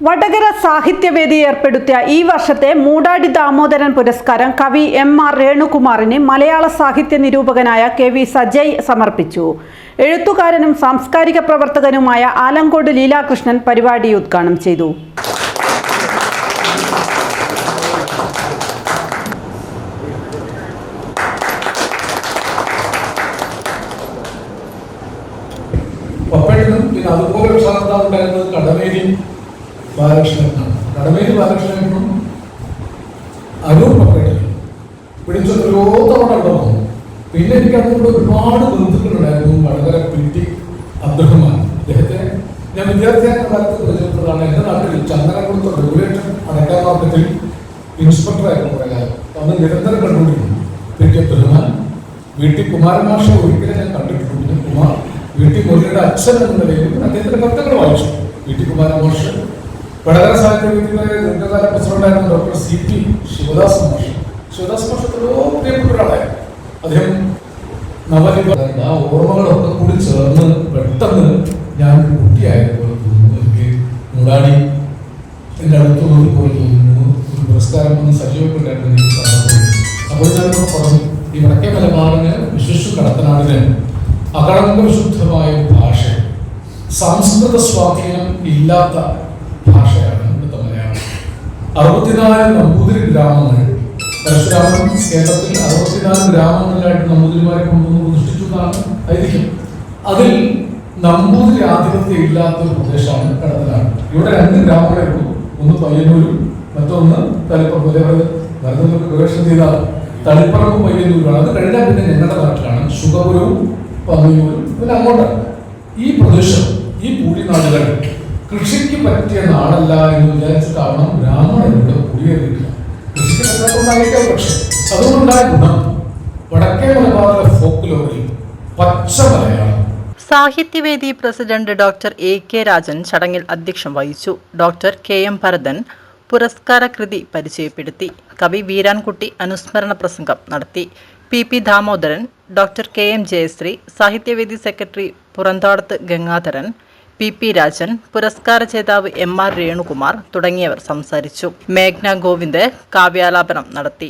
വടകര സാഹിത്യവേദി ഏർപ്പെടുത്തിയ ഈ വർഷത്തെ മൂടാടി ദാമോദരൻ പുരസ്കാരം കവി എം.ആർ. രേണുകുമാറിന് മലയാള സാഹിത്യ നിരൂപകനായ കെ.വി. സജയ് സമർപ്പിച്ചു. എഴുത്തുകാരനും സാംസ്കാരിക പ്രവർത്തകനുമായ ആലങ്കോട് ലീലാകൃഷ്ണൻ പരിപാടി ഉദ്ഘാടനം ചെയ്തു. കടമേരി ബാലകൃഷ്ണനും അനൂർ പപ്പേട്ടനും പിടിച്ച ഓരോ തവണ അവിടെ വന്നു. പിന്നെ എനിക്ക് അതുകൊണ്ട് ഒരുപാട് ബന്ധുക്കളുണ്ടായിരുന്നു. വടകര പി.ടി. അബ്ദുറഹ്മാൻ, അദ്ദേഹത്തെ ഞാൻ വിദ്യാർത്ഥിയായ കാലത്ത് പരിചയപ്പെട്ടതാണ്. എൻ്റെ നാട്ടിൽ ചന്ദനക്കുളത്ത് റെഗുലേറ്റർ അടയ്ക്കാൻ മാർക്കറ്റിൽ ഇൻസ്പെക്ടറായിരുന്നു കുറേ കാലം. അന്ന് നിരന്തരം കണ്ടുകൊണ്ടിരുന്നു. പി.ടി. അബ്ദുറഹ്മാൻ, വി.ടി. കുമാരൻ മാഷെ ഒരിക്കലും ഞാൻ കണ്ടിട്ടുണ്ട്. പിന്നെ വി.ടി. മൊഴിയുടെ അച്ഛൻ എന്ന നിലയിൽ അദ്ദേഹത്തിന്റെ കത്തുകൾ വായിച്ചു. വി.ടി. കുമാരൻ മാഷ്, വടകര സാഹിത്യവേദിയിലെ ദീർഘകാല പ്രസിഡന്റായിരുന്ന ഡോക്ടർ C.P. ശിവദാസ് മാഷ് എത്രയോ പ്രിയപ്പെട്ട ഒരാളായിരുന്നു. അദ്ദേഹം നവലിക ആ ഓർമ്മകളൊക്കെ കൂടി ചേർന്ന് പെട്ടെന്ന് ഞാൻ കുട്ടിയായതുപോലെ തോന്നുന്നു. എനിക്ക് മൂടാടി എൻ്റെ അടുത്ത് പോലെ തോന്നുന്നു. ഒരു പുരസ്കാരം ഒന്ന് സജീവപ്പെട്ടായിരുന്നു എനിക്ക് സന്ദർഭം. അപ്പോൾ ഞാനൊക്കെ പറഞ്ഞു, ഈ വടക്കേ മലബാറിന് വിശ്വസ്തു കടത്തനാടിന് അകളങ്കശുദ്ധമായ ഭാഷ, സംസ്കൃത സ്വാധീനം ഇല്ലാത്ത ഭാഷയാണ് ഇവിടുത്തെ മലയാളം. 64 നമ്പൂതിരി ഗ്രാമങ്ങൾ, പരശുരാമൻ കേരളത്തിൽ 64 ഗ്രാമങ്ങളിലായിട്ട് നമ്പൂതിരിമാരെ കൊണ്ടുവന്ന് പ്രതിഷ്ഠിച്ചതാണ് ഐതിഹ്യം. അതിൽ നമ്പൂതിരി ആധിപത്യം ഇല്ലാത്തൊരു പ്രദേശമാണ് കടത്തനാട്. ഇവിടെ 2 ഗ്രാമങ്ങളെ ഉള്ളൂ. ഒന്ന് പയ്യന്നൂരും മറ്റൊന്ന് തളിപ്പറമ്പ്. നരേന്ദ്രമോദി ഗവേഷണം ചെയ്ത തളിപ്പറമ്പും പയ്യന്നൂരുമാണ്. അത് കഴിഞ്ഞാൽ പിന്നെ ഞങ്ങളുടെ നാട്ടിലാണ് ശുഗപുരവും പന്നിയൂരും. പിന്നെ അങ്ങോട്ടാണ് ഈ പ്രദേശം, ഈ പൂഴിനാടുകൾ കൃഷിക്ക് പറ്റിയ നാടല്ല എന്ന് വിചാരിച്ചിട്ടാവണം ബ്രാഹ്മണരുടെ കുടിയേറിയിട്ടില്ല. കൃഷിക്ക് പറ്റാത്തതുകൊണ്ടായിരിക്കാം. പക്ഷെ അതുകൊണ്ടുണ്ടായ ഗുണം വടക്കേ മലബാറിലെ ഫോക്ലോറിൽ പച്ച മലയാളം. സാഹിത്യവേദി പ്രസിഡന്റ് ഡോക്ടർ A.K. രാജൻ ചടങ്ങിൽ അധ്യക്ഷം വഹിച്ചു. Doctor K.M. ഭരതൻ പുരസ്കാര കൃതി പരിചയപ്പെടുത്തി. കവി വീരാൻകുട്ടി അനുസ്മരണ പ്രസംഗം നടത്തി. P.P. Damodaran, doctor K.M. Jayasree, സാഹിത്യവേദി സെക്രട്ടറി പുറന്താടത്ത് ഗംഗാധരൻ, P.P. രാജൻ, പുരസ്കാര ജേതാവ് M.R. രേണുകുമാർ തുടങ്ങിയവർ സംസാരിച്ചു. മേഘ്ന ഗോവിന്ദ് കാവ്യാലാപനം നടത്തി.